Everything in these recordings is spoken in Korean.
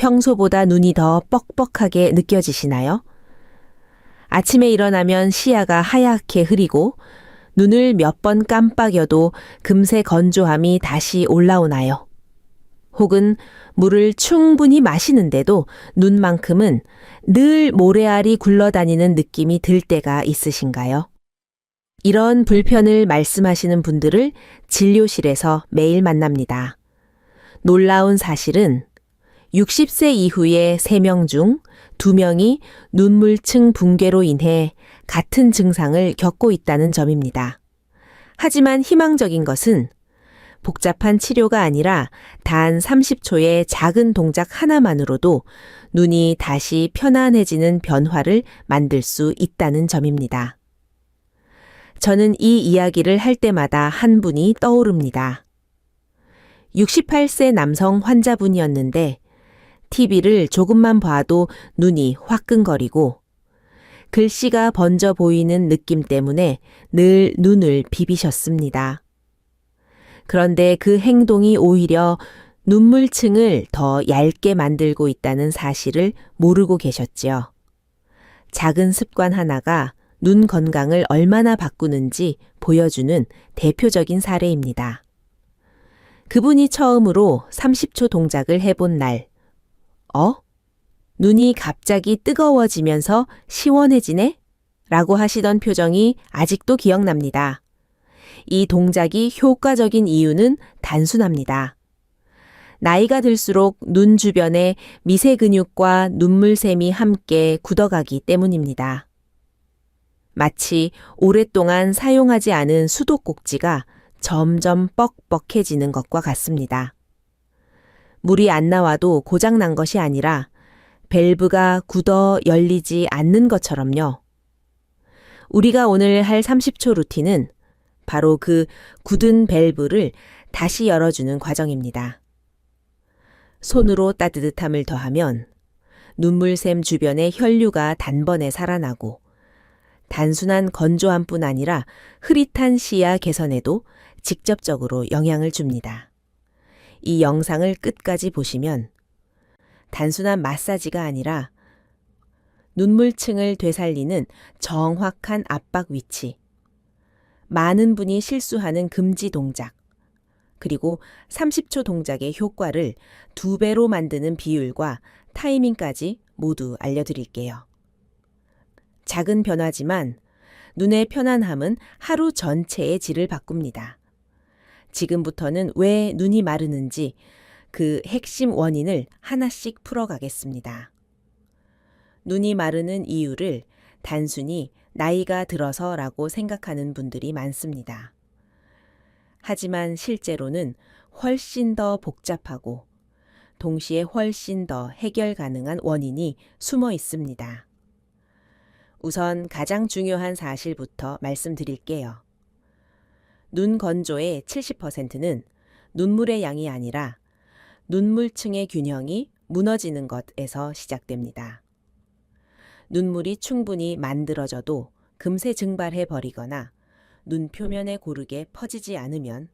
평소보다 눈이 더 뻑뻑하게 느껴지시나요? 아침에 일어나면 시야가 하얗게 흐리고 눈을 몇 번 깜빡여도 금세 건조함이 다시 올라오나요? 혹은 물을 충분히 마시는데도 눈만큼은 늘 모래알이 굴러다니는 느낌이 들 때가 있으신가요? 이런 불편을 말씀하시는 분들을 진료실에서 매일 만납니다. 놀라운 사실은 60세 이후의 3명 중 2명이 눈물층 붕괴로 인해 같은 증상을 겪고 있다는 점입니다. 하지만 희망적인 것은 복잡한 치료가 아니라 단 30초의 작은 동작 하나만으로도 눈이 다시 편안해지는 변화를 만들 수 있다는 점입니다. 저는 이 이야기를 할 때마다 한 분이 떠오릅니다. 68세 남성 환자분이었는데 TV를 조금만 봐도 눈이 화끈거리고 글씨가 번져 보이는 느낌 때문에 늘 눈을 비비셨습니다. 그런데 그 행동이 오히려 눈물층을 더 얇게 만들고 있다는 사실을 모르고 계셨지요. 작은 습관 하나가 눈 건강을 얼마나 바꾸는지 보여주는 대표적인 사례입니다. 그분이 처음으로 30초 동작을 해본 날, 눈이 갑자기 뜨거워지면서 시원해지네? 라고 하시던 표정이 아직도 기억납니다. 이 동작이 효과적인 이유는 단순합니다. 나이가 들수록 눈 주변에 미세 근육과 눈물샘이 함께 굳어가기 때문입니다. 마치 오랫동안 사용하지 않은 수도꼭지가 점점 뻑뻑해지는 것과 같습니다. 물이 안 나와도 고장난 것이 아니라 밸브가 굳어 열리지 않는 것처럼요. 우리가 오늘 할 30초 루틴은 바로 그 굳은 밸브를 다시 열어주는 과정입니다. 손으로 따뜻함을 더하면 눈물샘 주변의 혈류가 단번에 살아나고 단순한 건조함뿐 아니라 흐릿한 시야 개선에도 직접적으로 영향을 줍니다. 이 영상을 끝까지 보시면 단순한 마사지가 아니라 눈물층을 되살리는 정확한 압박 위치, 많은 분이 실수하는 금지 동작, 그리고 30초 동작의 효과를 2배로 만드는 비율과 타이밍까지 모두 알려드릴게요. 작은 변화지만 눈의 편안함은 하루 전체의 질을 바꿉니다. 지금부터는 왜 눈이 마르는지 그 핵심 원인을 하나씩 풀어가겠습니다. 눈이 마르는 이유를 단순히 나이가 들어서라고 생각하는 분들이 많습니다. 하지만 실제로는 훨씬 더 복잡하고 동시에 훨씬 더 해결 가능한 원인이 숨어 있습니다. 우선 가장 중요한 사실부터 말씀드릴게요. 눈 건조의 70%는 눈물의 양이 아니라 눈물층의 균형이 무너지는 것에서 시작됩니다. 눈물이 충분히 만들어져도 금세 증발해 버리거나 눈 표면에 고르게 퍼지지 않으면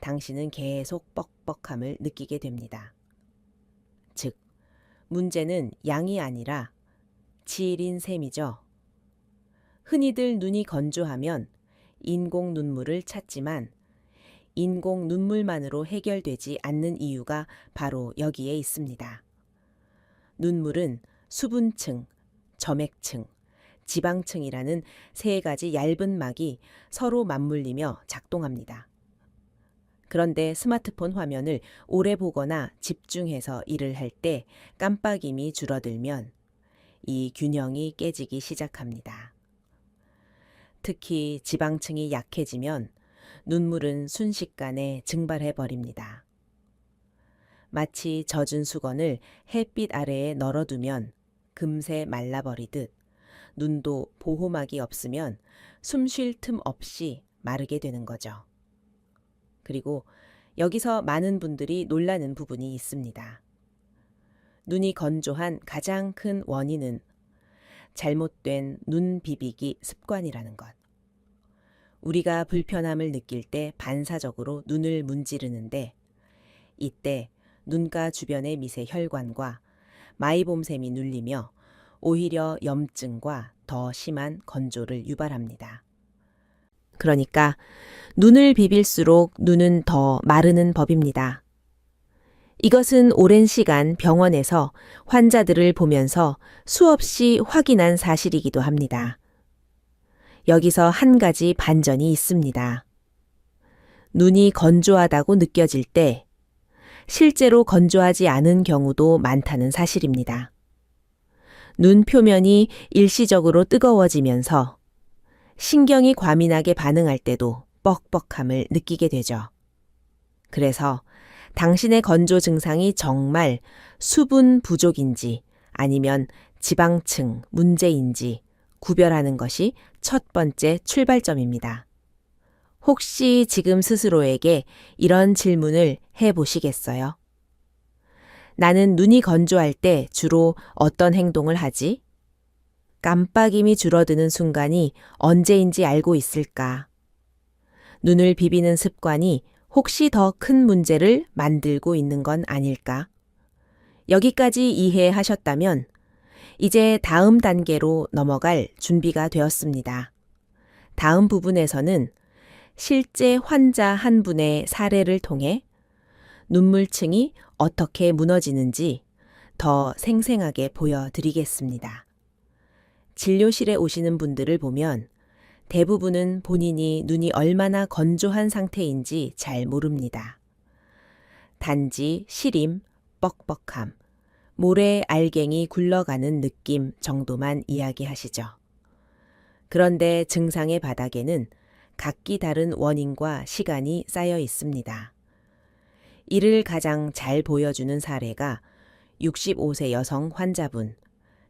당신은 계속 뻑뻑함을 느끼게 됩니다. 즉, 문제는 양이 아니라 질인 셈이죠. 흔히들 눈이 건조하면 인공 눈물을 찾지만 인공 눈물만으로 해결되지 않는 이유가 바로 여기에 있습니다. 눈물은 수분층, 점액층, 지방층이라는 3가지 얇은 막이 서로 맞물리며 작동합니다. 그런데 스마트폰 화면을 오래 보거나 집중해서 일을 할 때 깜빡임이 줄어들면 이 균형이 깨지기 시작합니다. 특히 지방층이 약해지면 눈물은 순식간에 증발해 버립니다. 마치 젖은 수건을 햇빛 아래에 널어두면 금세 말라버리듯 눈도 보호막이 없으면 숨 쉴 틈 없이 마르게 되는 거죠. 그리고 여기서 많은 분들이 놀라는 부분이 있습니다. 눈이 건조한 가장 큰 원인은 잘못된 눈 비비기 습관이라는 것. 우리가 불편함을 느낄 때 반사적으로 눈을 문지르는데 이때 눈가 주변의 미세 혈관과 마이봄샘이 눌리며 오히려 염증과 더 심한 건조를 유발합니다. 그러니까 눈을 비빌수록 눈은 더 마르는 법입니다. 이것은 오랜 시간 병원에서 환자들을 보면서 수없이 확인한 사실이기도 합니다. 여기서 한 가지 반전이 있습니다. 눈이 건조하다고 느껴질 때 실제로 건조하지 않은 경우도 많다는 사실입니다. 눈 표면이 일시적으로 뜨거워지면서 신경이 과민하게 반응할 때도 뻑뻑함을 느끼게 되죠. 그래서 당신의 건조 증상이 정말 수분 부족인지 아니면 지방층 문제인지 구별하는 것이 첫 번째 출발점입니다. 혹시 지금 스스로에게 이런 질문을 해보시겠어요? 나는 눈이 건조할 때 주로 어떤 행동을 하지? 깜빡임이 줄어드는 순간이 언제인지 알고 있을까? 눈을 비비는 습관이 혹시 더 큰 문제를 만들고 있는 건 아닐까? 여기까지 이해하셨다면 이제 다음 단계로 넘어갈 준비가 되었습니다. 다음 부분에서는 실제 환자 한 분의 사례를 통해 눈물층이 어떻게 무너지는지 더 생생하게 보여드리겠습니다. 진료실에 오시는 분들을 보면 대부분은 본인이 눈이 얼마나 건조한 상태인지 잘 모릅니다. 단지 시림, 뻑뻑함, 모래 알갱이 굴러가는 느낌 정도만 이야기하시죠. 그런데 증상의 바닥에는 각기 다른 원인과 시간이 쌓여 있습니다. 이를 가장 잘 보여주는 사례가 65세 여성 환자분,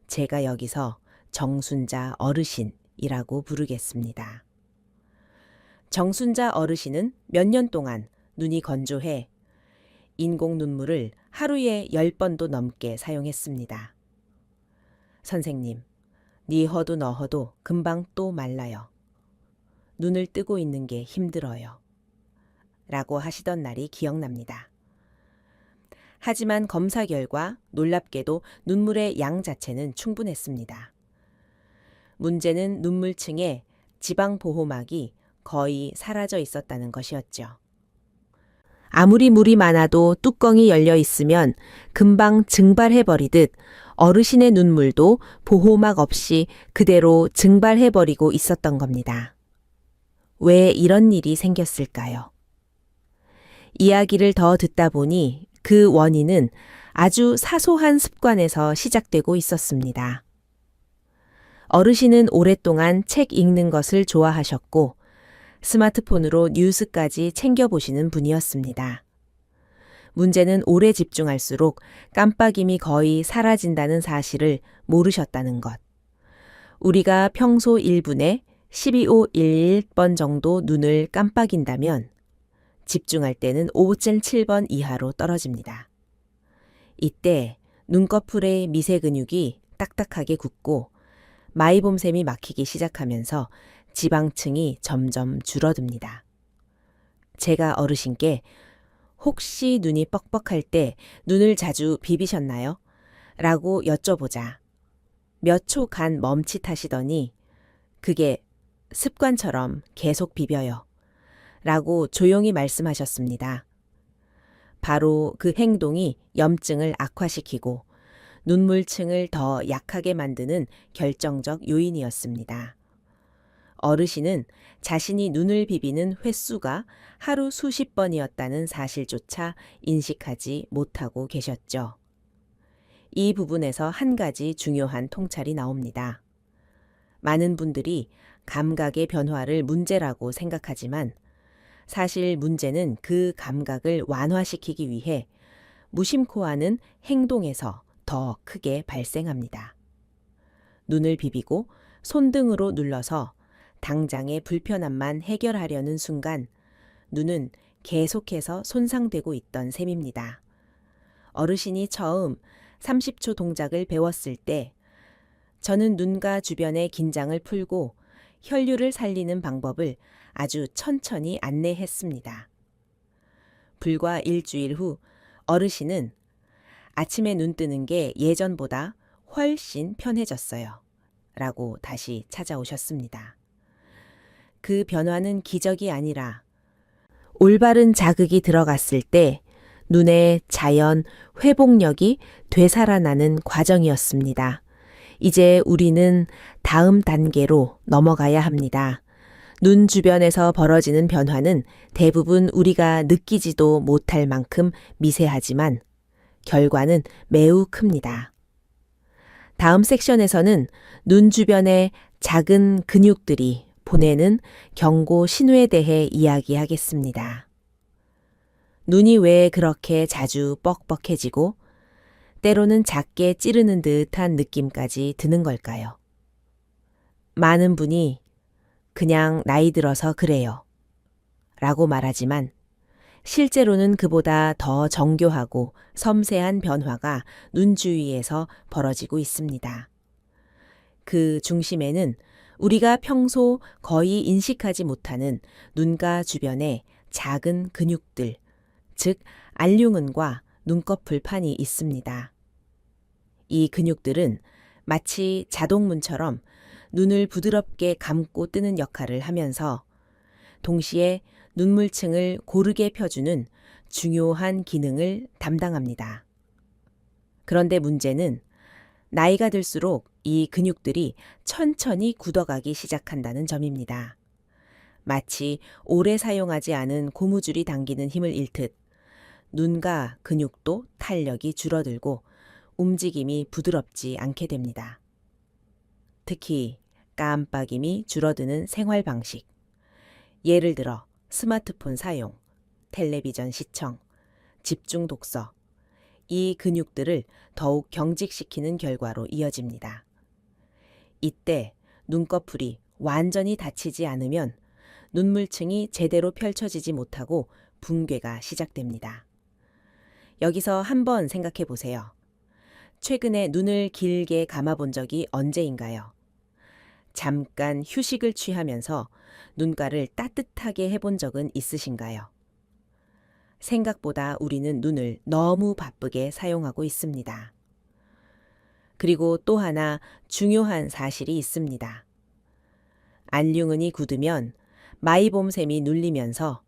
제가 여기서 정순자 어르신이라고 부르겠습니다. 정순자 어르신은 몇 년 동안 눈이 건조해 인공 눈물을 하루에 10번도 넘게 사용했습니다. 선생님, 니 허도 너 허도 금방 또 말라요. 눈을 뜨고 있는 게 힘들어요. 라고 하시던 날이 기억납니다. 하지만 검사 결과 놀랍게도 눈물의 양 자체는 충분했습니다. 문제는 눈물층에 지방 보호막이 거의 사라져 있었다는 것이었죠. 아무리 물이 많아도 뚜껑이 열려 있으면 금방 증발해버리듯 어르신의 눈물도 보호막 없이 그대로 증발해버리고 있었던 겁니다. 왜 이런 일이 생겼을까요? 이야기를 더 듣다 보니 그 원인은 아주 사소한 습관에서 시작되고 있었습니다. 어르신은 오랫동안 책 읽는 것을 좋아하셨고 스마트폰으로 뉴스까지 챙겨보시는 분이었습니다. 문제는 오래 집중할수록 깜빡임이 거의 사라진다는 사실을 모르셨다는 것. 우리가 평소 1분에 12.11번 정도 눈을 깜빡인다면 집중할 때는 5.7번 이하로 떨어집니다. 이때 눈꺼풀의 미세 근육이 딱딱하게 굳고 마이봄샘이 막히기 시작하면서 지방층이 점점 줄어듭니다. 제가 어르신께 혹시 눈이 뻑뻑할 때 눈을 자주 비비셨나요? 라고 여쭤보자 몇 초간 멈칫하시더니 그게 습관처럼 계속 비벼요. 라고 조용히 말씀하셨습니다. 바로 그 행동이 염증을 악화시키고 눈물층을 더 약하게 만드는 결정적 요인이었습니다. 어르신은 자신이 눈을 비비는 횟수가 하루 수십 번이었다는 사실조차 인식하지 못하고 계셨죠. 이 부분에서 한 가지 중요한 통찰이 나옵니다. 많은 분들이 감각의 변화를 문제라고 생각하지만 사실 문제는 그 감각을 완화시키기 위해 무심코 하는 행동에서 더 크게 발생합니다. 눈을 비비고 손등으로 눌러서 당장의 불편함만 해결하려는 순간 눈은 계속해서 손상되고 있던 셈입니다. 어르신이 처음 30초 동작을 배웠을 때 저는 눈과 주변의 긴장을 풀고 혈류를 살리는 방법을 아주 천천히 안내했습니다. 불과 일주일 후 어르신은 아침에 눈 뜨는 게 예전보다 훨씬 편해졌어요. 라고 다시 찾아오셨습니다. 그 변화는 기적이 아니라 올바른 자극이 들어갔을 때 눈의 자연 회복력이 되살아나는 과정이었습니다. 이제 우리는 다음 단계로 넘어가야 합니다. 눈 주변에서 벌어지는 변화는 대부분 우리가 느끼지도 못할 만큼 미세하지만 결과는 매우 큽니다. 다음 섹션에서는 눈 주변의 작은 근육들이 보내는 경고 신호에 대해 이야기하겠습니다. 눈이 왜 그렇게 자주 뻑뻑해지고 때로는 작게 찌르는 듯한 느낌까지 드는 걸까요? 많은 분이 그냥 나이 들어서 그래요. 라고 말하지만 실제로는 그보다 더 정교하고 섬세한 변화가 눈 주위에서 벌어지고 있습니다. 그 중심에는 우리가 평소 거의 인식하지 못하는 눈가 주변의 작은 근육들, 즉 알륜근과 눈꺼풀판이 있습니다. 이 근육들은 마치 자동문처럼 눈을 부드럽게 감고 뜨는 역할을 하면서 동시에 눈물층을 고르게 펴주는 중요한 기능을 담당합니다. 그런데 문제는 나이가 들수록 이 근육들이 천천히 굳어가기 시작한다는 점입니다. 마치 오래 사용하지 않은 고무줄이 당기는 힘을 잃듯 눈과 근육도 탄력이 줄어들고 움직임이 부드럽지 않게 됩니다. 특히 깜빡임이 줄어드는 생활 방식, 예를 들어 스마트폰 사용, 텔레비전 시청, 집중 독서, 이 근육들을 더욱 경직시키는 결과로 이어집니다. 이때 눈꺼풀이 완전히 닫히지 않으면 눈물층이 제대로 펼쳐지지 못하고 붕괴가 시작됩니다. 여기서 한번 생각해 보세요. 최근에 눈을 길게 감아본 적이 언제인가요? 잠깐 휴식을 취하면서 눈가를 따뜻하게 해본 적은 있으신가요? 생각보다 우리는 눈을 너무 바쁘게 사용하고 있습니다. 그리고 또 하나 중요한 사실이 있습니다. 알륜근이 굳으면 마이봄샘이 눌리면서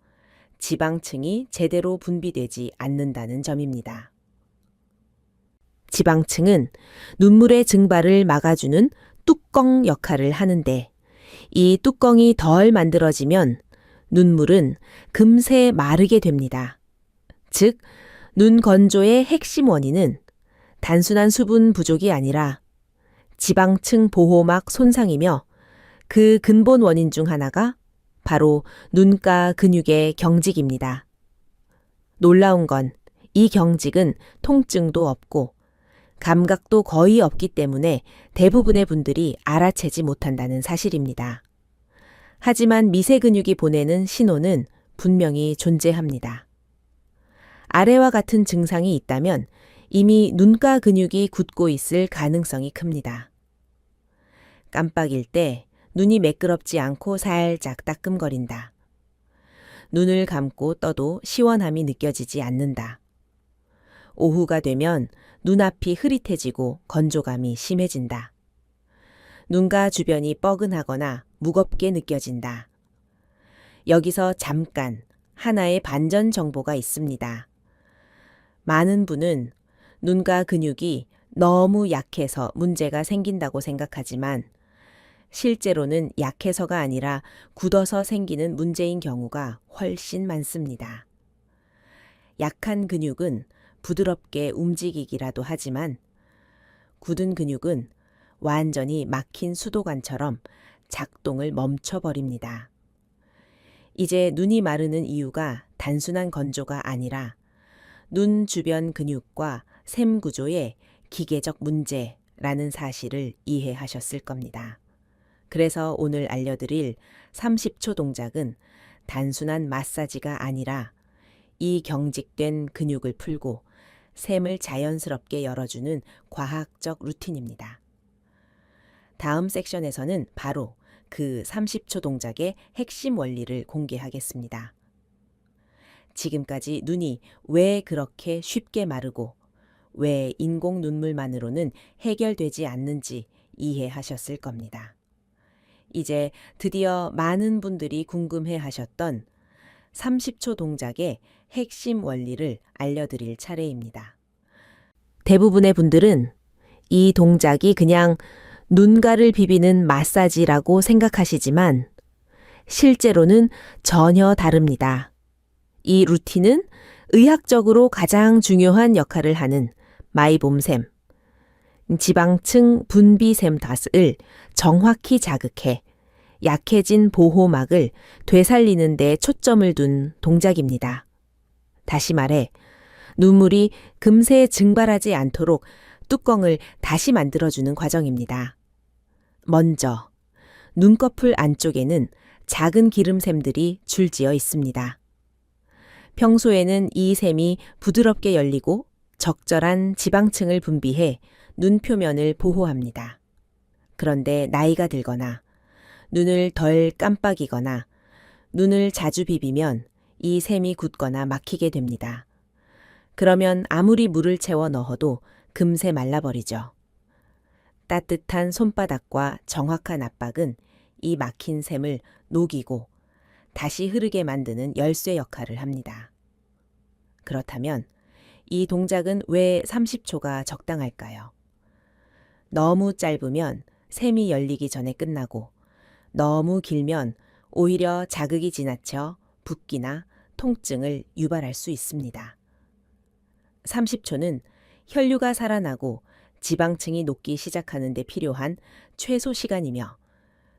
지방층이 제대로 분비되지 않는다는 점입니다. 지방층은 눈물의 증발을 막아주는 뚜껑 역할을 하는데 이 뚜껑이 덜 만들어지면 눈물은 금세 마르게 됩니다. 즉, 눈 건조의 핵심 원인은 단순한 수분 부족이 아니라 지방층 보호막 손상이며 그 근본 원인 중 하나가 바로 눈가 근육의 경직입니다. 놀라운 건 이 경직은 통증도 없고 감각도 거의 없기 때문에 대부분의 분들이 알아채지 못한다는 사실입니다. 하지만 미세 근육이 보내는 신호는 분명히 존재합니다. 아래와 같은 증상이 있다면 이미 눈가 근육이 굳고 있을 가능성이 큽니다. 깜빡일 때 눈이 매끄럽지 않고 살짝 따끔거린다. 눈을 감고 떠도 시원함이 느껴지지 않는다. 오후가 되면 눈앞이 흐릿해지고 건조감이 심해진다. 눈가 주변이 뻐근하거나 무겁게 느껴진다. 여기서 잠깐 하나의 반전 정보가 있습니다. 많은 분은 눈가 근육이 너무 약해서 문제가 생긴다고 생각하지만 실제로는 약해서가 아니라 굳어서 생기는 문제인 경우가 훨씬 많습니다. 약한 근육은 부드럽게 움직이기라도 하지만 굳은 근육은 완전히 막힌 수도관처럼 작동을 멈춰버립니다. 이제 눈이 마르는 이유가 단순한 건조가 아니라 눈 주변 근육과 샘 구조의 기계적 문제라는 사실을 이해하셨을 겁니다. 그래서 오늘 알려드릴 30초 동작은 단순한 마사지가 아니라 이 경직된 근육을 풀고 샘을 자연스럽게 열어주는 과학적 루틴입니다. 다음 섹션에서는 바로 그 30초 동작의 핵심 원리를 공개하겠습니다. 지금까지 눈이 왜 그렇게 쉽게 마르고 왜 인공 눈물만으로는 해결되지 않는지 이해하셨을 겁니다. 이제 드디어 많은 분들이 궁금해 하셨던 30초 동작의 핵심 원리를 알려드릴 차례입니다. 대부분의 분들은 이 동작이 그냥 눈가를 비비는 마사지라고 생각하시지만 실제로는 전혀 다릅니다. 이 루틴은 의학적으로 가장 중요한 역할을 하는 마이봄샘, 지방층 분비샘 닷을 정확히 자극해 약해진 보호막을 되살리는 데 초점을 둔 동작입니다. 다시 말해, 눈물이 금세 증발하지 않도록 뚜껑을 다시 만들어주는 과정입니다. 먼저, 눈꺼풀 안쪽에는 작은 기름샘들이 줄지어 있습니다. 평소에는 이 샘이 부드럽게 열리고 적절한 지방층을 분비해 눈 표면을 보호합니다. 그런데 나이가 들거나 눈을 덜 깜빡이거나 눈을 자주 비비면 이 샘이 굳거나 막히게 됩니다. 그러면 아무리 물을 채워 넣어도 금세 말라버리죠. 따뜻한 손바닥과 정확한 압박은 이 막힌 샘을 녹이고 다시 흐르게 만드는 열쇠 역할을 합니다. 그렇다면 이 동작은 왜 30초가 적당할까요? 너무 짧으면 샘이 열리기 전에 끝나고 너무 길면 오히려 자극이 지나쳐 붓기나 통증을 유발할 수 있습니다. 30초는 혈류가 살아나고 지방층이 녹기 시작하는 데 필요한 최소 시간이며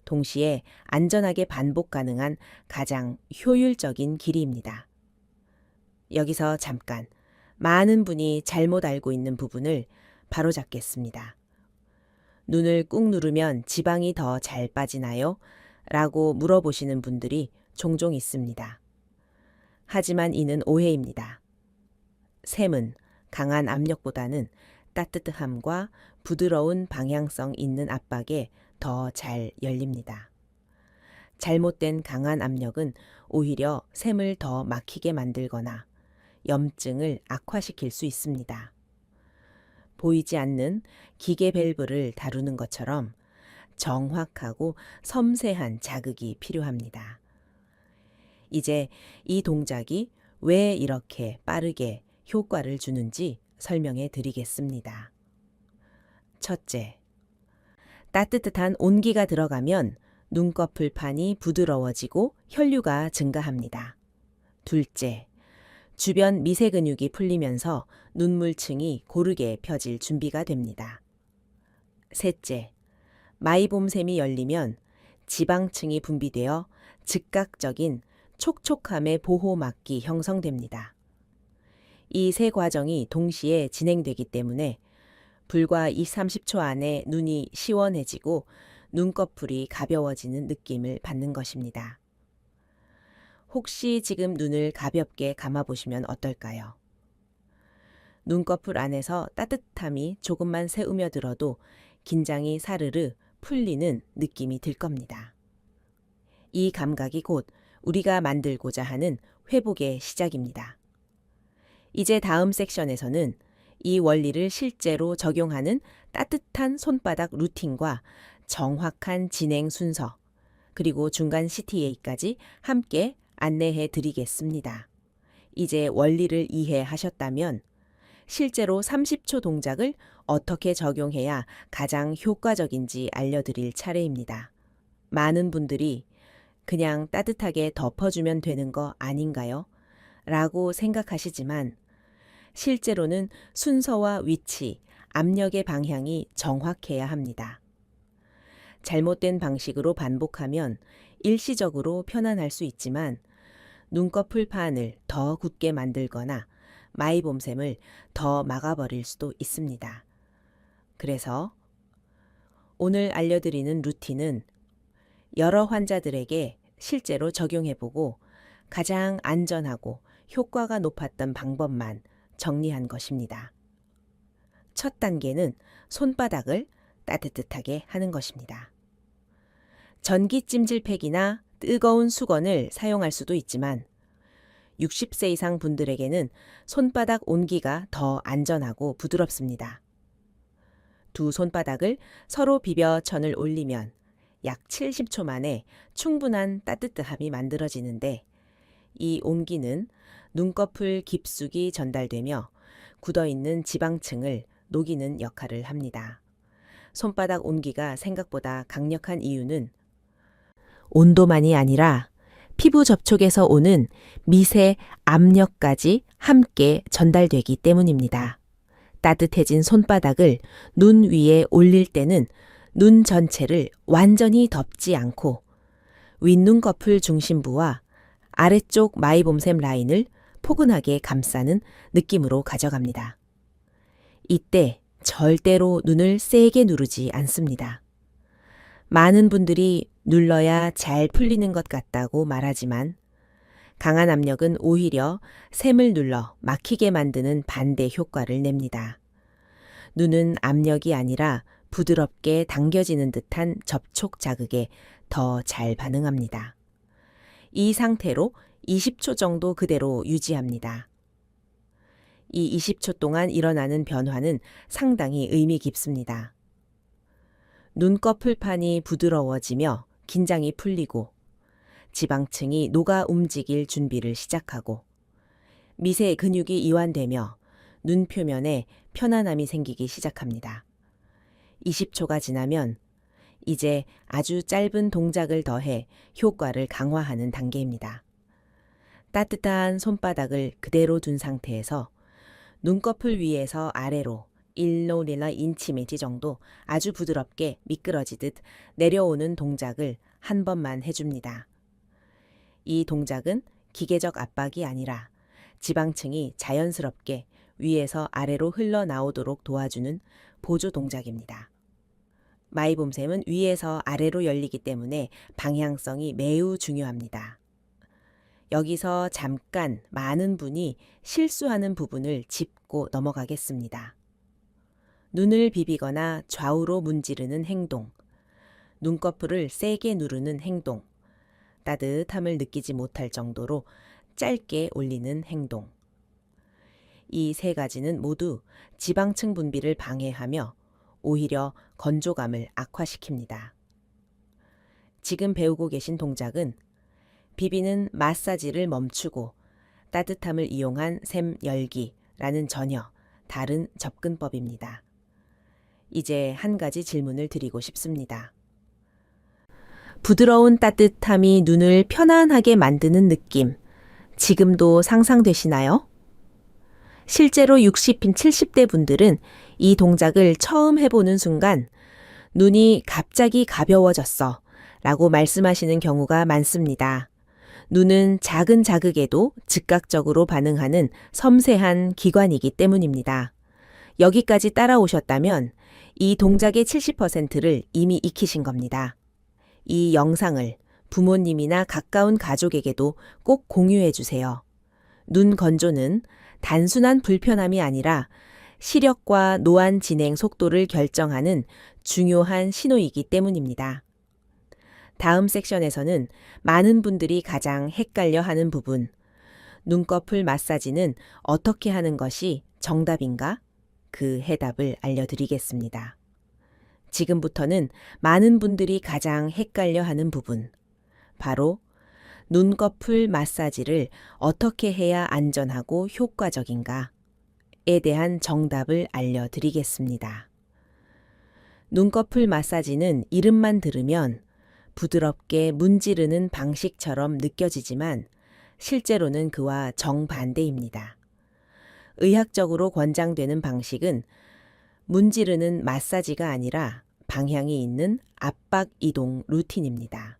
동시에 안전하게 반복 가능한 가장 효율적인 길이입니다. 여기서 잠깐 많은 분이 잘못 알고 있는 부분을 바로잡겠습니다. 눈을 꾹 누르면 지방이 더 잘 빠지나요? 라고 물어보시는 분들이 종종 있습니다. 하지만 이는 오해입니다. 샘은 강한 압력보다는 따뜻함과 부드러운 방향성 있는 압박에 더 잘 열립니다. 잘못된 강한 압력은 오히려 샘을 더 막히게 만들거나 염증을 악화시킬 수 있습니다. 보이지 않는 기계 밸브를 다루는 것처럼 정확하고 섬세한 자극이 필요합니다. 이제 이 동작이 왜 이렇게 빠르게 효과를 주는지 설명해 드리겠습니다. 첫째, 따뜻한 온기가 들어가면 눈꺼풀판이 부드러워지고 혈류가 증가합니다. 둘째, 주변 미세 근육이 풀리면서 눈물층이 고르게 펴질 준비가 됩니다. 셋째, 마이봄샘이 열리면 지방층이 분비되어 즉각적인 촉촉함의 보호막이 형성됩니다. 이 세 과정이 동시에 진행되기 때문에 불과 20-30초 안에 눈이 시원해지고 눈꺼풀이 가벼워지는 느낌을 받는 것입니다. 혹시 지금 눈을 가볍게 감아보시면 어떨까요? 눈꺼풀 안에서 따뜻함이 조금만 새으며들어도 긴장이 사르르 풀리는 느낌이 들 겁니다. 이 감각이 곧 우리가 만들고자 하는 회복의 시작입니다. 이제 다음 섹션에서는 이 원리를 실제로 적용하는 따뜻한 손바닥 루틴과 정확한 진행 순서, 그리고 중간 CTA까지 함께 안내해 드리겠습니다. 이제 원리를 이해하셨다면 실제로 30초 동작을 어떻게 적용해야 가장 효과적인지 알려드릴 차례입니다. 많은 분들이 그냥 따뜻하게 덮어주면 되는 거 아닌가요? 라고 생각하시지만 실제로는 순서와 위치, 압력의 방향이 정확해야 합니다. 잘못된 방식으로 반복하면 일시적으로 편안할 수 있지만 눈꺼풀 판을 더 굳게 만들거나 마이봄샘을 더 막아버릴 수도 있습니다. 그래서 오늘 알려드리는 루틴은 여러 환자들에게 실제로 적용해보고 가장 안전하고 효과가 높았던 방법만 정리한 것입니다. 첫 단계는 손바닥을 따뜻하게 하는 것입니다. 전기 찜질팩이나 뜨거운 수건을 사용할 수도 있지만 60세 이상 분들에게는 손바닥 온기가 더 안전하고 부드럽습니다. 두 손바닥을 서로 비벼 천을 올리면 약 70초 만에 충분한 따뜻함이 만들어지는데 이 온기는 눈꺼풀 깊숙이 전달되며 굳어있는 지방층을 녹이는 역할을 합니다. 손바닥 온기가 생각보다 강력한 이유는 온도만이 아니라 피부 접촉에서 오는 미세 압력까지 함께 전달되기 때문입니다. 따뜻해진 손바닥을 눈 위에 올릴 때는 눈 전체를 완전히 덮지 않고 윗눈꺼풀 중심부와 아래쪽 마이봄샘 라인을 포근하게 감싸는 느낌으로 가져갑니다. 이때 절대로 눈을 세게 누르지 않습니다. 많은 분들이 눌러야 잘 풀리는 것 같다고 말하지만 강한 압력은 오히려 샘을 눌러 막히게 만드는 반대 효과를 냅니다. 눈은 압력이 아니라 부드럽게 당겨지는 듯한 접촉 자극에 더 잘 반응합니다. 이 상태로 20초 정도 그대로 유지합니다. 이 20초 동안 일어나는 변화는 상당히 의미 깊습니다. 눈꺼풀판이 부드러워지며 긴장이 풀리고 지방층이 녹아 움직일 준비를 시작하고 미세 근육이 이완되며 눈 표면에 편안함이 생기기 시작합니다. 20초가 지나면 이제 아주 짧은 동작을 더해 효과를 강화하는 단계입니다. 따뜻한 손바닥을 그대로 둔 상태에서 눈꺼풀 위에서 아래로 1~1인치미터 정도 아주 부드럽게 미끄러지듯 내려오는 동작을 한 번만 해줍니다. 이 동작은 기계적 압박이 아니라 지방층이 자연스럽게 위에서 아래로 흘러나오도록 도와주는 보조 동작입니다. 마이봄샘은 위에서 아래로 열리기 때문에 방향성이 매우 중요합니다. 여기서 잠깐 많은 분이 실수하는 부분을 짚고 넘어가겠습니다. 눈을 비비거나 좌우로 문지르는 행동, 눈꺼풀을 세게 누르는 행동, 따뜻함을 느끼지 못할 정도로 짧게 올리는 행동. 이 세 가지는 모두 지방층 분비를 방해하며 오히려 건조감을 악화시킵니다. 지금 배우고 계신 동작은 비비는 마사지를 멈추고 따뜻함을 이용한 샘 열기라는 전혀 다른 접근법입니다. 이제 한 가지 질문을 드리고 싶습니다. 부드러운 따뜻함이 눈을 편안하게 만드는 느낌, 지금도 상상되시나요? 실제로 60인 70대 분들은 이 동작을 처음 해보는 순간 눈이 갑자기 가벼워졌어 라고 말씀하시는 경우가 많습니다. 눈은 작은 자극에도 즉각적으로 반응하는 섬세한 기관이기 때문입니다. 여기까지 따라오셨다면 이 동작의 70%를 이미 익히신 겁니다. 이 영상을 부모님이나 가까운 가족에게도 꼭 공유해 주세요. 눈 건조는 단순한 불편함이 아니라 시력과 노안 진행 속도를 결정하는 중요한 신호이기 때문입니다. 다음 섹션에서는 많은 분들이 가장 헷갈려 하는 부분, 눈꺼풀 마사지는 어떻게 하는 것이 정답인가? 그 해답을 알려드리겠습니다. 지금부터는 많은 분들이 가장 헷갈려 하는 부분, 바로 눈꺼풀 마사지를 어떻게 해야 안전하고 효과적인가에 대한 정답을 알려드리겠습니다. 눈꺼풀 마사지는 이름만 들으면 부드럽게 문지르는 방식처럼 느껴지지만 실제로는 그와 정반대입니다. 의학적으로 권장되는 방식은 문지르는 마사지가 아니라 방향이 있는 압박 이동 루틴입니다.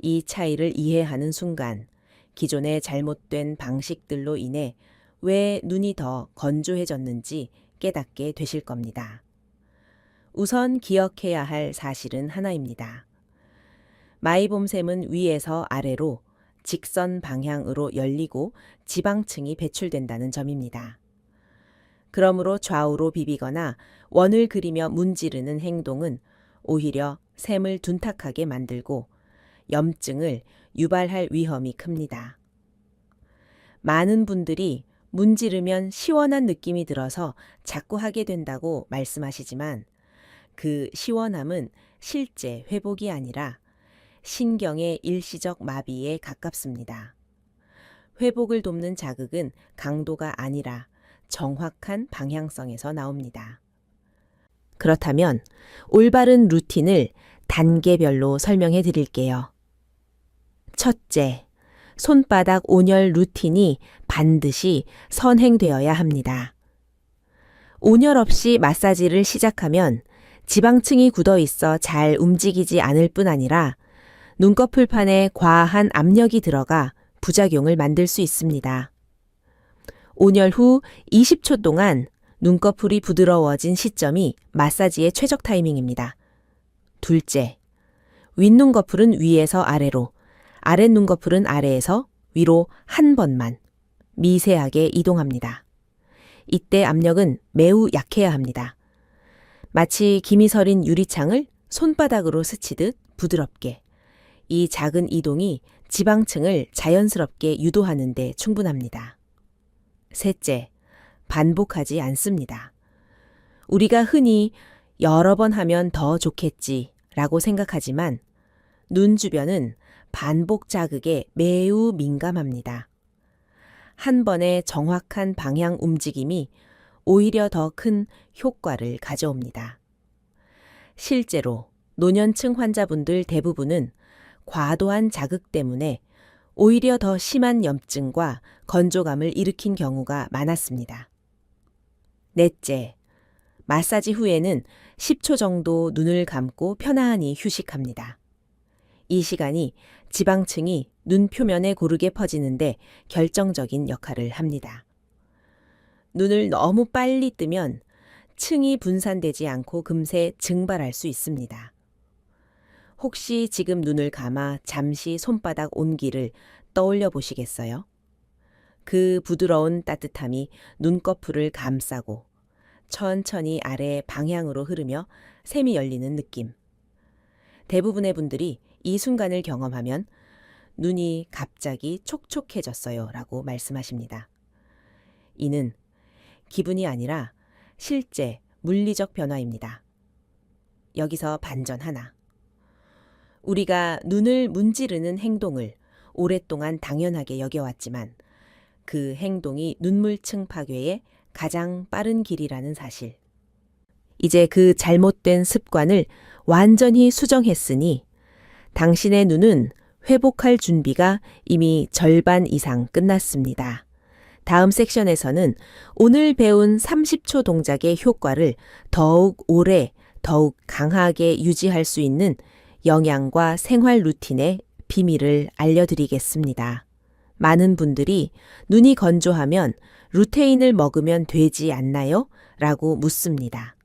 이 차이를 이해하는 순간 기존의 잘못된 방식들로 인해 왜 눈이 더 건조해졌는지 깨닫게 되실 겁니다. 우선 기억해야 할 사실은 하나입니다. 마이봄샘은 위에서 아래로 직선 방향으로 열리고 지방층이 배출된다는 점입니다. 그러므로 좌우로 비비거나 원을 그리며 문지르는 행동은 오히려 샘을 둔탁하게 만들고 염증을 유발할 위험이 큽니다. 많은 분들이 문지르면 시원한 느낌이 들어서 자꾸 하게 된다고 말씀하시지만 그 시원함은 실제 회복이 아니라 신경의 일시적 마비에 가깝습니다. 회복을 돕는 자극은 강도가 아니라 정확한 방향성에서 나옵니다. 그렇다면 올바른 루틴을 단계별로 설명해 드릴게요. 첫째, 손바닥 온열 루틴이 반드시 선행되어야 합니다. 온열 없이 마사지를 시작하면 지방층이 굳어 있어 잘 움직이지 않을 뿐 아니라 눈꺼풀판에 과한 압력이 들어가 부작용을 만들 수 있습니다. 온열 후 20초 동안 눈꺼풀이 부드러워진 시점이 마사지의 최적 타이밍입니다. 둘째, 윗눈꺼풀은 위에서 아래로, 아랫눈꺼풀은 아래에서 위로 한 번만 미세하게 이동합니다. 이때 압력은 매우 약해야 합니다. 마치 김이 서린 유리창을 손바닥으로 스치듯 부드럽게. 이 작은 이동이 지방층을 자연스럽게 유도하는 데 충분합니다. 셋째, 반복하지 않습니다. 우리가 흔히 여러 번 하면 더 좋겠지 라고 생각하지만 눈 주변은 반복 자극에 매우 민감합니다. 한 번의 정확한 방향 움직임이 오히려 더 큰 효과를 가져옵니다. 실제로 노년층 환자분들 대부분은 과도한 자극 때문에 오히려 더 심한 염증과 건조감을 일으킨 경우가 많았습니다. 넷째, 마사지 후에는 10초 정도 눈을 감고 편안히 휴식합니다. 이 시간이 지방층이 눈 표면에 고르게 퍼지는데 결정적인 역할을 합니다. 눈을 너무 빨리 뜨면 층이 분산되지 않고 금세 증발할 수 있습니다. 혹시 지금 눈을 감아 잠시 손바닥 온기를 떠올려 보시겠어요? 그 부드러운 따뜻함이 눈꺼풀을 감싸고 천천히 아래 방향으로 흐르며 샘이 열리는 느낌. 대부분의 분들이 이 순간을 경험하면 눈이 갑자기 촉촉해졌어요 라고 말씀하십니다. 이는 기분이 아니라 실제 물리적 변화입니다. 여기서 반전 하나. 우리가 눈을 문지르는 행동을 오랫동안 당연하게 여겨왔지만 그 행동이 눈물층 파괴의 가장 빠른 길이라는 사실. 이제 그 잘못된 습관을 완전히 수정했으니 당신의 눈은 회복할 준비가 이미 절반 이상 끝났습니다. 다음 섹션에서는 오늘 배운 30초 동작의 효과를 더욱 오래, 더욱 강하게 유지할 수 있는 영양과 생활 루틴의 비밀을 알려드리겠습니다. 많은 분들이 눈이 건조하면 루테인을 먹으면 되지 않나요? 라고 묻습니다.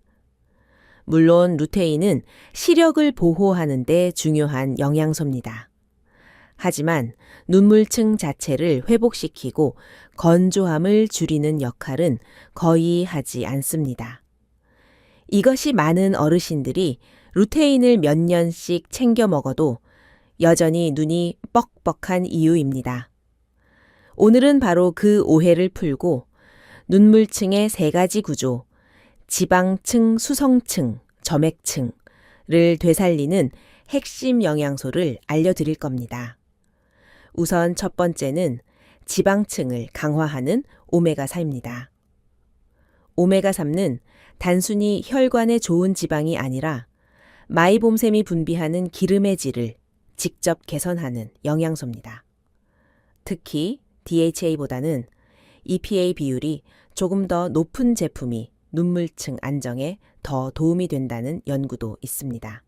물론 루테인은 시력을 보호하는 데 중요한 영양소입니다. 하지만 눈물층 자체를 회복시키고 건조함을 줄이는 역할은 거의 하지 않습니다. 이것이 많은 어르신들이 루테인을 몇 년씩 챙겨 먹어도 여전히 눈이 뻑뻑한 이유입니다. 오늘은 바로 그 오해를 풀고 눈물층의 세 가지 구조, 지방층, 수성층, 점액층을 되살리는 핵심 영양소를 알려드릴 겁니다. 우선 첫 번째는 지방층을 강화하는 오메가3입니다. 오메가3는 단순히 혈관에 좋은 지방이 아니라 마이봄샘이 분비하는 기름의 질을 직접 개선하는 영양소입니다. 특히 DHA보다는 EPA 비율이 조금 더 높은 제품이 눈물층 안정에 더 도움이 된다는 연구도 있습니다.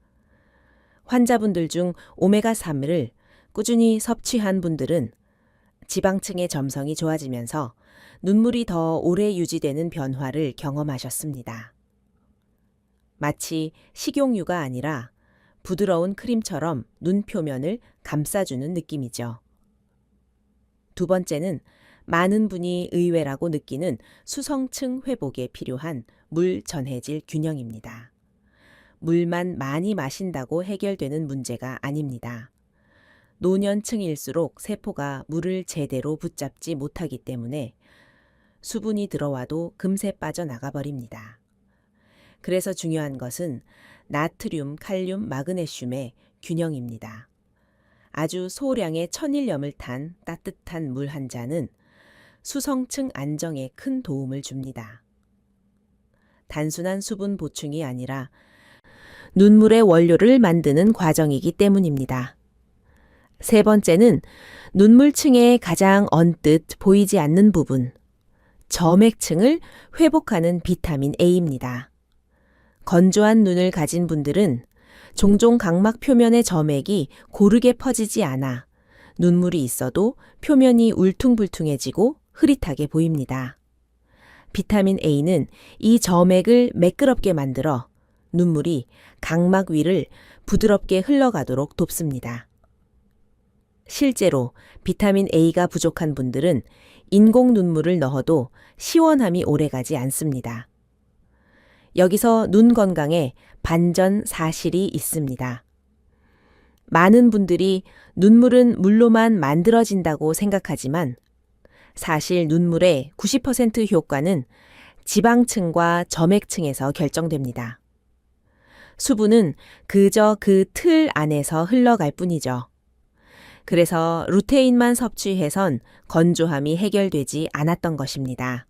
환자분들 중 오메가3을 꾸준히 섭취한 분들은 지방층의 점성이 좋아지면서 눈물이 더 오래 유지되는 변화를 경험하셨습니다. 마치 식용유가 아니라 부드러운 크림처럼 눈 표면을 감싸주는 느낌이죠. 두 번째는 많은 분이 의외라고 느끼는 수성층 회복에 필요한 물 전해질 균형입니다. 물만 많이 마신다고 해결되는 문제가 아닙니다. 노년층일수록 세포가 물을 제대로 붙잡지 못하기 때문에 수분이 들어와도 금세 빠져나가 버립니다. 그래서 중요한 것은 나트륨, 칼륨, 마그네슘의 균형입니다. 아주 소량의 천일염을 탄 따뜻한 물 한 잔은 수성층 안정에 큰 도움을 줍니다. 단순한 수분 보충이 아니라 눈물의 원료를 만드는 과정이기 때문입니다. 세 번째는 눈물층의 가장 언뜻 보이지 않는 부분, 점액층을 회복하는 비타민 A입니다. 건조한 눈을 가진 분들은 종종 각막 표면의 점액이 고르게 퍼지지 않아 눈물이 있어도 표면이 울퉁불퉁해지고 흐릿하게 보입니다. 비타민 A는 이 점액을 매끄럽게 만들어 눈물이 각막 위를 부드럽게 흘러가도록 돕습니다. 실제로 비타민 A가 부족한 분들은 인공 눈물을 넣어도 시원함이 오래가지 않습니다. 여기서 눈 건강에 반전 사실이 있습니다. 많은 분들이 눈물은 물로만 만들어진다고 생각하지만 사실 눈물의 90% 효과는 지방층과 점액층에서 결정됩니다. 수분은 그저 그 틀 안에서 흘러갈 뿐이죠. 그래서 루테인만 섭취해선 건조함이 해결되지 않았던 것입니다.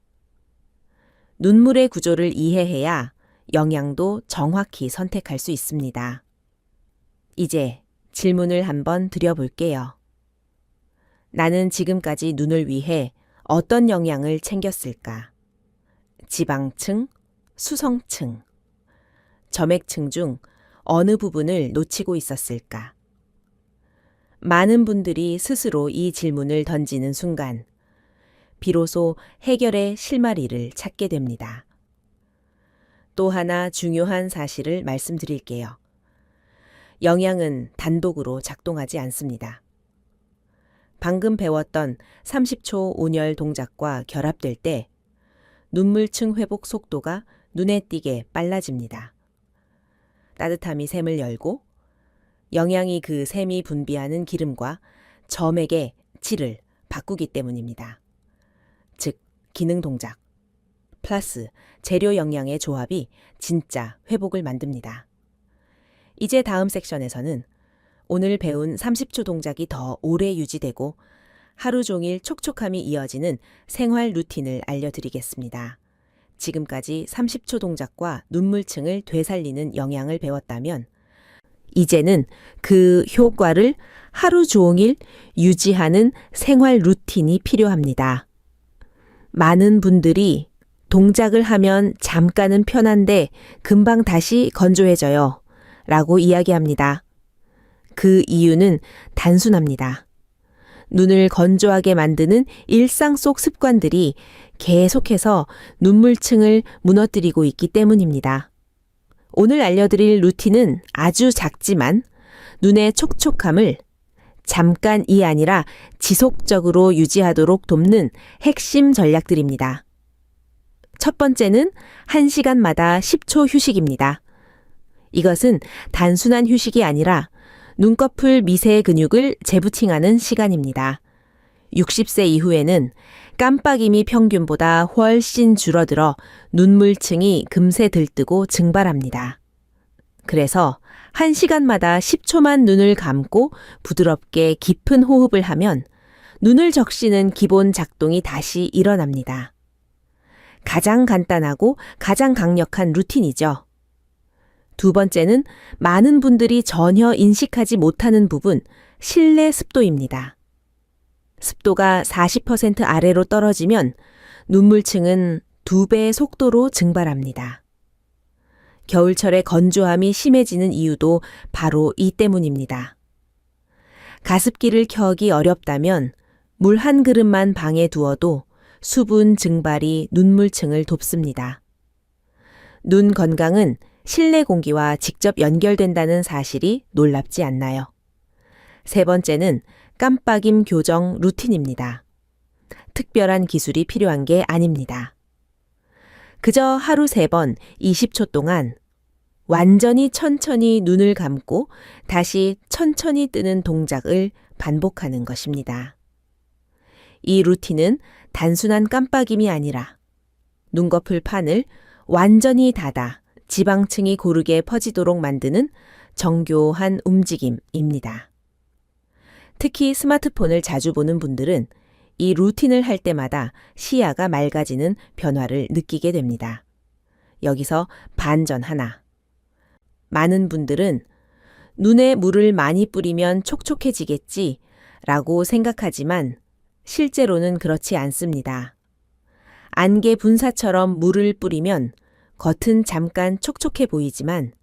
눈물의 구조를 이해해야 영양도 정확히 선택할 수 있습니다. 이제 질문을 한번 드려볼게요. 나는 지금까지 눈을 위해 어떤 영양을 챙겼을까? 지방층, 수성층, 점액층 중 어느 부분을 놓치고 있었을까? 많은 분들이 스스로 이 질문을 던지는 순간 비로소 해결의 실마리를 찾게 됩니다. 또 하나 중요한 사실을 말씀드릴게요. 영양은 단독으로 작동하지 않습니다. 방금 배웠던 30초 온열 동작과 결합될 때 눈물층 회복 속도가 눈에 띄게 빨라집니다. 따뜻함이 샘을 열고 영양이 그 샘이 분비하는 기름과 점액의 질을 바꾸기 때문입니다. 즉, 기능 동작 플러스 재료 영양의 조합이 진짜 회복을 만듭니다. 이제 다음 섹션에서는 오늘 배운 30초 동작이 더 오래 유지되고 하루 종일 촉촉함이 이어지는 생활 루틴을 알려드리겠습니다. 지금까지 30초 동작과 눈물층을 되살리는 영양을 배웠다면 이제는 그 효과를 하루 종일 유지하는 생활 루틴이 필요합니다. 많은 분들이 동작을 하면 잠깐은 편한데 금방 다시 건조해져요 라고 이야기합니다. 그 이유는 단순합니다. 눈을 건조하게 만드는 일상 속 습관들이 계속해서 눈물층을 무너뜨리고 있기 때문입니다. 오늘 알려드릴 루틴은 아주 작지만 눈의 촉촉함을 잠깐이 아니라 지속적으로 유지하도록 돕는 핵심 전략들입니다. 첫 번째는 1시간마다 10초 휴식입니다. 이것은 단순한 휴식이 아니라 눈꺼풀 미세 근육을 재부팅하는 시간입니다. 60세 이후에는 깜빡임이 평균보다 훨씬 줄어들어 눈물층이 금세 들뜨고 증발합니다. 그래서 1시간마다 10초만 눈을 감고 부드럽게 깊은 호흡을 하면 눈을 적시는 기본 작동이 다시 일어납니다. 가장 간단하고 가장 강력한 루틴이죠. 두 번째는 많은 분들이 전혀 인식하지 못하는 부분, 실내 습도입니다. 습도가 40% 아래로 떨어지면 눈물층은 2배의 속도로 증발합니다. 겨울철에 건조함이 심해지는 이유도 바로 이 때문입니다. 가습기를 켜기 어렵다면 물 한 그릇만 방에 두어도 수분 증발이 눈물층을 돕습니다. 눈 건강은 실내 공기와 직접 연결된다는 사실이 놀랍지 않나요? 세 번째는 깜빡임 교정 루틴입니다. 특별한 기술이 필요한 게 아닙니다. 그저 하루 3번 20초 동안 완전히 천천히 눈을 감고 다시 천천히 뜨는 동작을 반복하는 것입니다. 이 루틴은 단순한 깜빡임이 아니라 눈꺼풀 판을 완전히 닫아 지방층이 고르게 퍼지도록 만드는 정교한 움직임입니다. 특히 스마트폰을 자주 보는 분들은 이 루틴을 할 때마다 시야가 맑아지는 변화를 느끼게 됩니다. 여기서 반전 하나. 많은 분들은 눈에 물을 많이 뿌리면 촉촉해지겠지 라고 생각하지만 실제로는 그렇지 않습니다. 안개 분사처럼 물을 뿌리면 겉은 잠깐 촉촉해 보이지만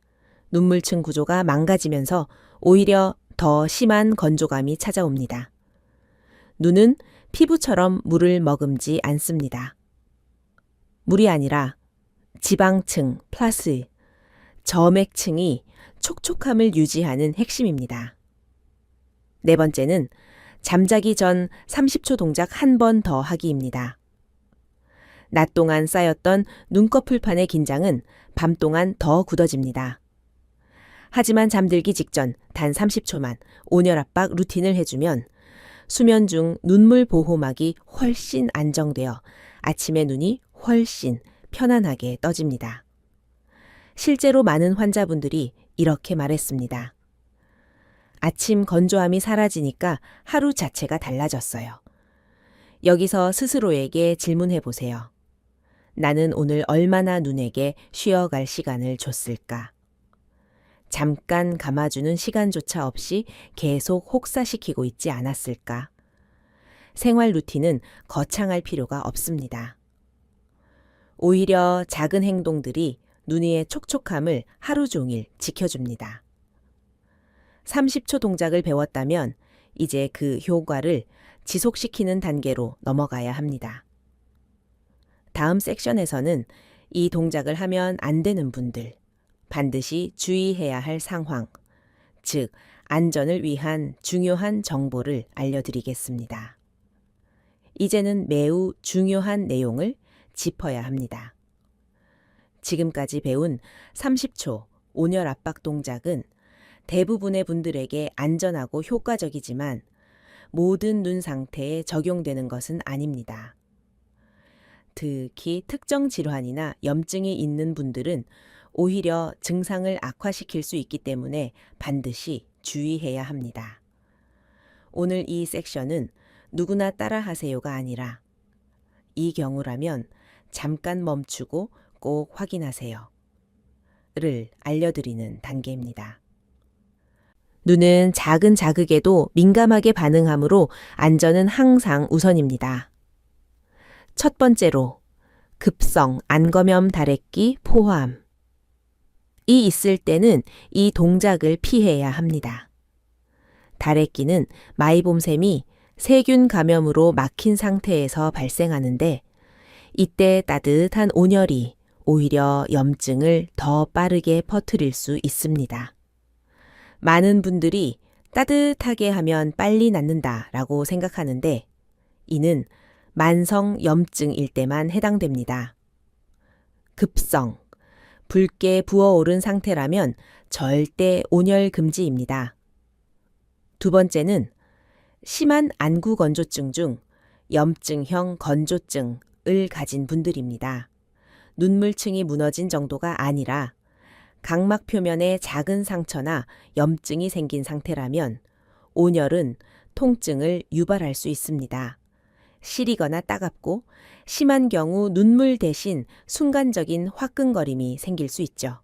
눈물층 구조가 망가지면서 오히려 더 심한 건조감이 찾아옵니다. 눈은 피부처럼 물을 머금지 않습니다. 물이 아니라 지방층, 플라스, 점액층이 촉촉함을 유지하는 핵심입니다. 네 번째는 잠자기 전 30초 동작 한 번 더 하기입니다. 낮 동안 쌓였던 눈꺼풀판의 긴장은 밤 동안 더 굳어집니다. 하지만 잠들기 직전 단 30초만 온열 압박 루틴을 해주면 수면 중 눈물 보호막이 훨씬 안정되어 아침에 눈이 훨씬 편안하게 떠집니다. 실제로 많은 환자분들이 이렇게 말했습니다. 아침 건조함이 사라지니까 하루 자체가 달라졌어요. 여기서 스스로에게 질문해 보세요. 나는 오늘 얼마나 눈에게 쉬어갈 시간을 줬을까? 잠깐 감아주는 시간조차 없이 계속 혹사시키고 있지 않았을까? 생활 루틴은 거창할 필요가 없습니다. 오히려 작은 행동들이 눈의 촉촉함을 하루 종일 지켜줍니다. 30초 동작을 배웠다면 이제 그 효과를 지속시키는 단계로 넘어가야 합니다. 다음 섹션에서는 이 동작을 하면 안 되는 분들, 반드시 주의해야 할 상황, 즉 안전을 위한 중요한 정보를 알려드리겠습니다. 이제는 매우 중요한 내용을 짚어야 합니다. 지금까지 배운 30초 온열 압박 동작은 대부분의 분들에게 안전하고 효과적이지만 모든 눈 상태에 적용되는 것은 아닙니다. 특히 특정 질환이나 염증이 있는 분들은 오히려 증상을 악화시킬 수 있기 때문에 반드시 주의해야 합니다. 오늘 이 섹션은 누구나 따라하세요가 아니라 이 경우라면 잠깐 멈추고 꼭 확인하세요. 를 알려드리는 단계입니다. 눈은 작은 자극에도 민감하게 반응하므로 안전은 항상 우선입니다. 첫 번째로 급성 안검염 다래끼 포함. 이 있을 때는 이 동작을 피해야 합니다. 다래끼는 마이봄샘이 세균 감염으로 막힌 상태에서 발생하는데 이때 따뜻한 온열이 오히려 염증을 더 빠르게 퍼뜨릴 수 있습니다. 많은 분들이 따뜻하게 하면 빨리 낫는다라고 생각하는데 이는 만성 염증일 때만 해당됩니다. 급성, 붉게 부어오른 상태라면 절대 온열 금지입니다. 두 번째는 심한 안구 건조증 중 염증형 건조증을 가진 분들입니다. 눈물층이 무너진 정도가 아니라 각막 표면에 작은 상처나 염증이 생긴 상태라면 온열은 통증을 유발할 수 있습니다. 시리거나 따갑고 심한 경우 눈물 대신 순간적인 화끈거림이 생길 수 있죠.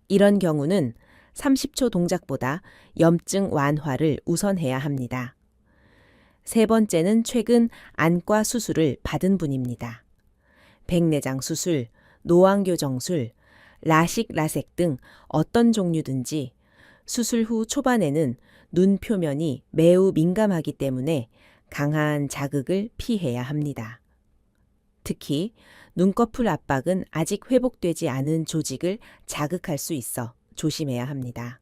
이런 경우는 30초 동작보다 염증 완화를 우선해야 합니다. 세 번째는 최근 안과 수술을 받은 분입니다. 백내장 수술, 노안교정술, 라식 라섹 등 어떤 종류든지 수술 후 초반에는 눈 표면이 매우 민감하기 때문에 강한 자극을 피해야 합니다. 특히 눈꺼풀 압박은 아직 회복되지 않은 조직을 자극할 수 있어 조심해야 합니다.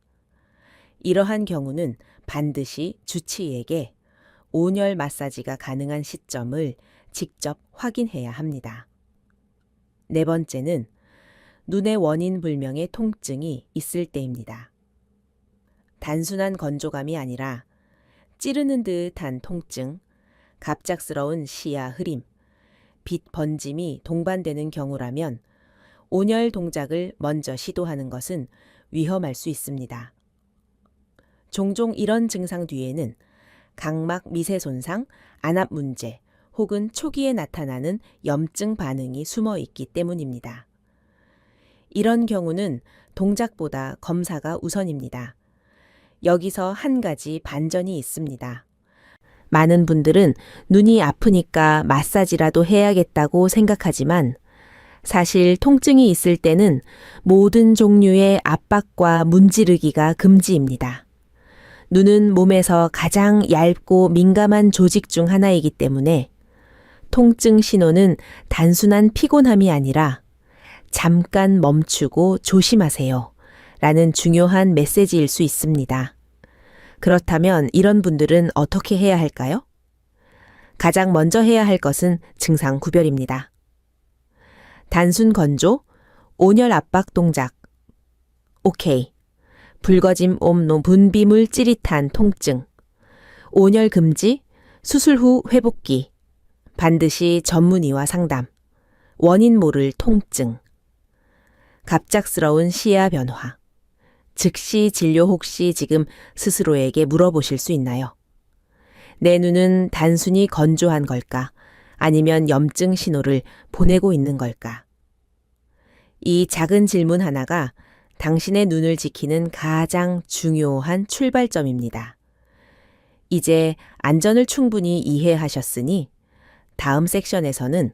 이러한 경우는 반드시 주치의에게 온열 마사지가 가능한 시점을 직접 확인해야 합니다. 네 번째는 눈의 원인 불명의 통증이 있을 때입니다. 단순한 건조감이 아니라 찌르는 듯한 통증, 갑작스러운 시야 흐림, 빛 번짐이 동반되는 경우라면 온열 동작을 먼저 시도하는 것은 위험할 수 있습니다. 종종 이런 증상 뒤에는 각막 미세 손상, 안압 문제 혹은 초기에 나타나는 염증 반응이 숨어 있기 때문입니다. 이런 경우는 동작보다 검사가 우선입니다. 여기서 한 가지 반전이 있습니다. 많은 분들은 눈이 아프니까 마사지라도 해야겠다고 생각하지만 사실 통증이 있을 때는 모든 종류의 압박과 문지르기가 금지입니다. 눈은 몸에서 가장 얇고 민감한 조직 중 하나이기 때문에 통증 신호는 단순한 피곤함이 아니라 잠깐 멈추고 조심하세요 라는 중요한 메시지일 수 있습니다. 그렇다면 이런 분들은 어떻게 해야 할까요? 가장 먼저 해야 할 것은 증상 구별입니다. 단순 건조, 온열 압박 동작. 오케이. 붉어짐 옴노 분비물 찌릿한 통증. 온열 금지, 수술 후 회복기. 반드시 전문의와 상담. 원인 모를 통증. 갑작스러운 시야 변화. 즉시 진료 혹시 지금 스스로에게 물어보실 수 있나요? 내 눈은 단순히 건조한 걸까? 아니면 염증 신호를 보내고 있는 걸까? 이 작은 질문 하나가 당신의 눈을 지키는 가장 중요한 출발점입니다. 이제 안전을 충분히 이해하셨으니 다음 섹션에서는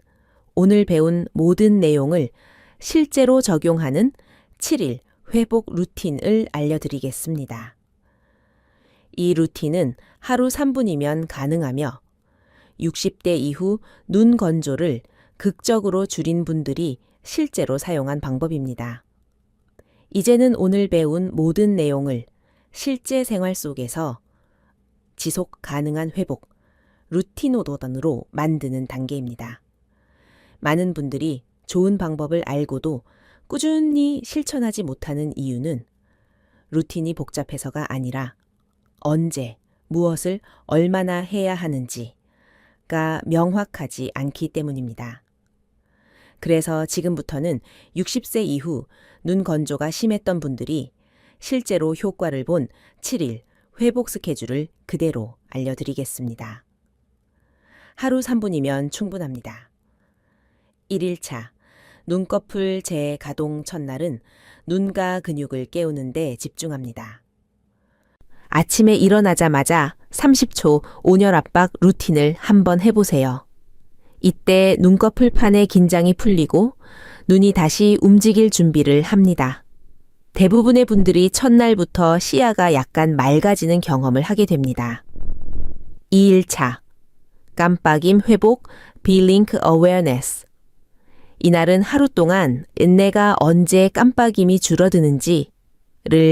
오늘 배운 모든 내용을 실제로 적용하는 7일 회복 루틴을 알려드리겠습니다. 이 루틴은 하루 3분이면 가능하며 60대 이후 눈 건조를 극적으로 줄인 분들이 실제로 사용한 방법입니다. 이제는 오늘 배운 모든 내용을 실제 생활 속에서 지속 가능한 회복, 루틴오도단으로 만드는 단계입니다. 많은 분들이 좋은 방법을 알고도 꾸준히 실천하지 못하는 이유는 루틴이 복잡해서가 아니라 언제, 무엇을 얼마나 해야 하는지가 명확하지 않기 때문입니다. 그래서 지금부터는 60세 이후 눈 건조가 심했던 분들이 실제로 효과를 본 7일 회복 스케줄을 그대로 알려드리겠습니다. 하루 3분이면 충분합니다. 1일차 눈꺼풀 재가동 첫날은 눈가 근육을 깨우는 데 집중합니다. 아침에 일어나자마자 30초 온열 압박 루틴을 한번 해보세요. 이때 눈꺼풀 판의 긴장이 풀리고 눈이 다시 움직일 준비를 합니다. 대부분의 분들이 첫날부터 시야가 약간 맑아지는 경험을 하게 됩니다. 2일차 깜빡임 회복 Blink Awareness. 이날은 하루 동안 내가 언제 깜빡임이 줄어드는지를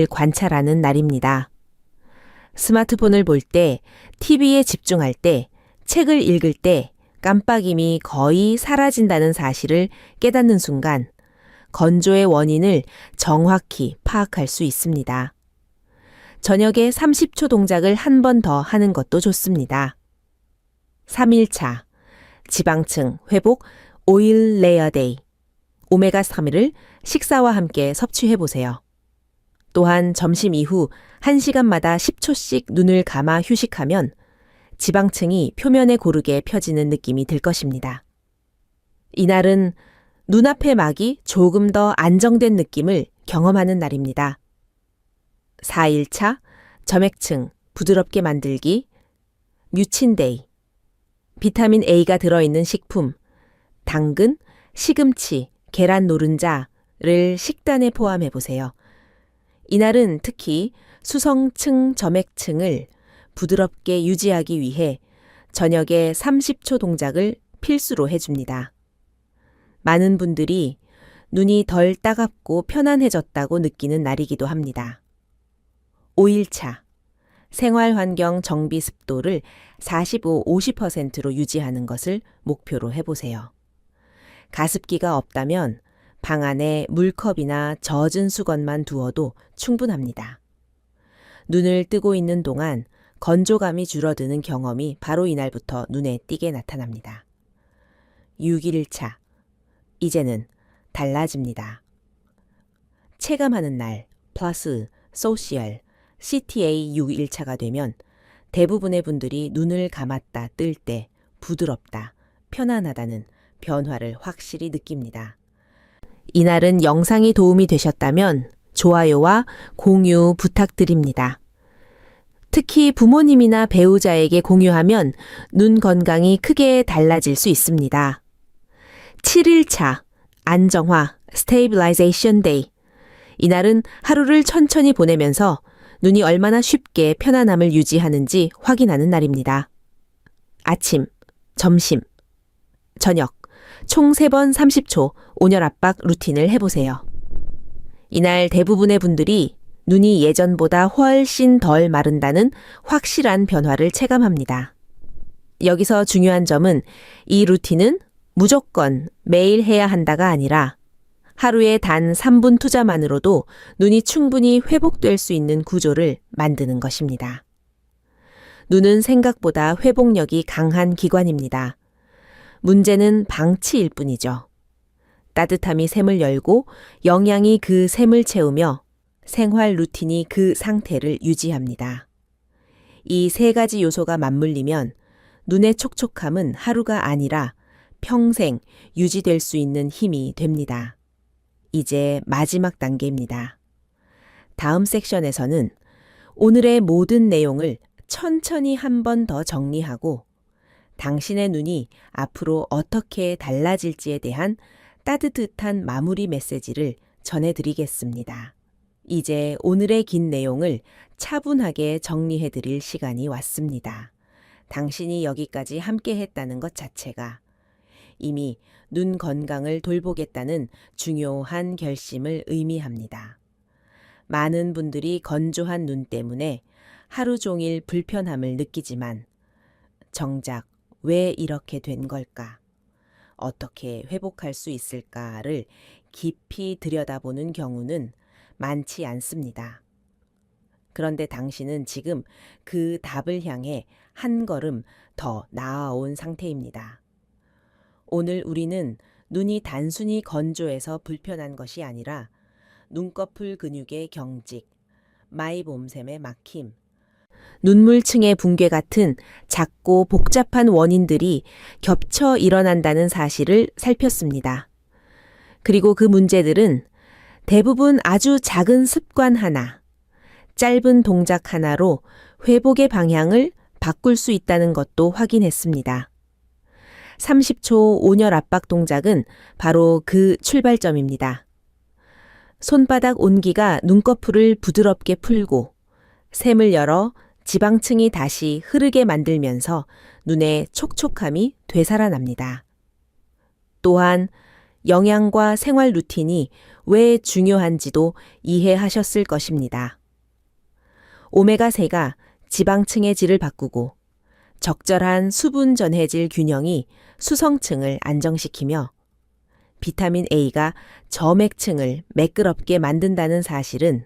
관찰하는 날입니다. 스마트폰을 볼 때, TV에 집중할 때, 책을 읽을 때 깜빡임이 거의 사라진다는 사실을 깨닫는 순간 건조의 원인을 정확히 파악할 수 있습니다. 저녁에 30초 동작을 한 번 더 하는 것도 좋습니다. 3일차 지방층 회복 오일 레이어 데이. 오메가3를 식사와 함께 섭취해보세요. 또한 점심 이후 1시간마다 10초씩 눈을 감아 휴식하면 지방층이 표면에 고르게 펴지는 느낌이 들 것입니다. 이날은 눈앞의 막이 조금 더 안정된 느낌을 경험하는 날입니다. 4일차 점액층 부드럽게 만들기 뮤친데이. 비타민 A가 들어있는 식품, 당근, 시금치, 계란 노른자를 식단에 포함해보세요. 이날은 특히 수성층 점액층을 부드럽게 유지하기 위해 저녁에 30초 동작을 필수로 해줍니다. 많은 분들이 눈이 덜 따갑고 편안해졌다고 느끼는 날이기도 합니다. 5일차 생활환경 정비 습도를 45-50%로 유지하는 것을 목표로 해보세요. 가습기가 없다면 방 안에 물컵이나 젖은 수건만 두어도 충분합니다. 눈을 뜨고 있는 동안 건조감이 줄어드는 경험이 바로 이날부터 눈에 띄게 나타납니다. 6일차. 이제는 달라집니다. 체감하는 날, 플러스, 소셜, CTA 6일차가 되면 대부분의 분들이 눈을 감았다 뜰 때 부드럽다, 편안하다는 변화를 확실히 느낍니다. 이날은 영상이 도움이 되셨다면 좋아요와 공유 부탁드립니다. 특히 부모님이나 배우자에게 공유하면 눈 건강이 크게 달라질 수 있습니다. 7일차 안정화 Stabilization Day. 이날은 하루를 천천히 보내면서 눈이 얼마나 쉽게 편안함을 유지하는지 확인하는 날입니다. 아침, 점심, 저녁 총 3번 30초 온열 압박 루틴을 해보세요. 이날 대부분의 분들이 눈이 예전보다 훨씬 덜 마른다는 확실한 변화를 체감합니다. 여기서 중요한 점은 이 루틴은 무조건 매일 해야 한다가 아니라 하루에 단 3분 투자만으로도 눈이 충분히 회복될 수 있는 구조를 만드는 것입니다. 눈은 생각보다 회복력이 강한 기관입니다. 문제는 방치일 뿐이죠. 따뜻함이 샘을 열고 영양이 그 샘을 채우며 생활 루틴이 그 상태를 유지합니다. 이 세 가지 요소가 맞물리면 눈의 촉촉함은 하루가 아니라 평생 유지될 수 있는 힘이 됩니다. 이제 마지막 단계입니다. 다음 섹션에서는 오늘의 모든 내용을 천천히 한 번 더 정리하고 당신의 눈이 앞으로 어떻게 달라질지에 대한 따뜻한 마무리 메시지를 전해드리겠습니다. 이제 오늘의 긴 내용을 차분하게 정리해드릴 시간이 왔습니다. 당신이 여기까지 함께 했다는 것 자체가 이미 눈 건강을 돌보겠다는 중요한 결심을 의미합니다. 많은 분들이 건조한 눈 때문에 하루 종일 불편함을 느끼지만 정작 왜 이렇게 된 걸까? 어떻게 회복할 수 있을까를 깊이 들여다보는 경우는 많지 않습니다. 그런데 당신은 지금 그 답을 향해 한 걸음 더 나아온 상태입니다. 오늘 우리는 눈이 단순히 건조해서 불편한 것이 아니라 눈꺼풀 근육의 경직, 마이봄샘의 막힘, 눈물층의 붕괴 같은 작고 복잡한 원인들이 겹쳐 일어난다는 사실을 살폈습니다. 그리고 그 문제들은 대부분 아주 작은 습관 하나, 짧은 동작 하나로 회복의 방향을 바꿀 수 있다는 것도 확인했습니다. 30초 온열 압박 동작은 바로 그 출발점입니다. 손바닥 온기가 눈꺼풀을 부드럽게 풀고 샘을 열어 지방층이 다시 흐르게 만들면서 눈의 촉촉함이 되살아납니다. 또한 영양과 생활 루틴이 왜 중요한지도 이해하셨을 것입니다. 오메가3가 지방층의 질을 바꾸고 적절한 수분 전해질 균형이 수성층을 안정시키며 비타민 A가 점액층을 매끄럽게 만든다는 사실은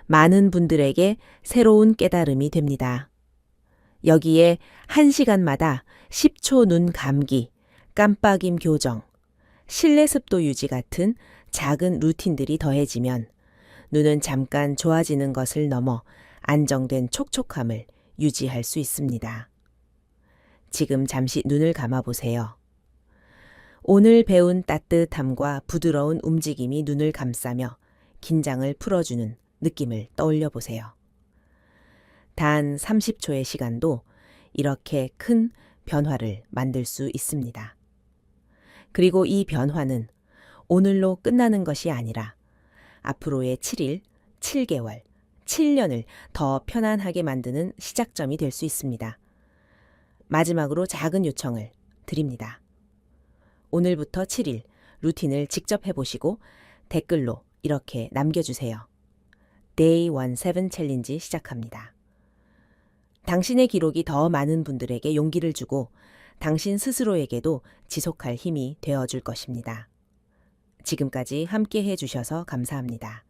많은 분들에게 새로운 깨달음이 됩니다. 여기에 1시간마다 10초 눈 감기, 깜빡임 교정, 실내 습도 유지 같은 작은 루틴들이 더해지면 눈은 잠깐 좋아지는 것을 넘어 안정된 촉촉함을 유지할 수 있습니다. 지금 잠시 눈을 감아보세요. 오늘 배운 따뜻함과 부드러운 움직임이 눈을 감싸며 긴장을 풀어주는 느낌을 떠올려 보세요. 단 30초의 시간도 이렇게 큰 변화를 만들 수 있습니다. 그리고 이 변화는 오늘로 끝나는 것이 아니라 앞으로의 7일, 7개월, 7년을 더 편안하게 만드는 시작점이 될 수 있습니다. 마지막으로 작은 요청을 드립니다. 오늘부터 7일 루틴을 직접 해보시고 댓글로 이렇게 남겨주세요. Day 17 챌린지 시작합니다. 당신의 기록이 더 많은 분들에게 용기를 주고 당신 스스로에게도 지속할 힘이 되어줄 것입니다. 지금까지 함께 해주셔서 감사합니다.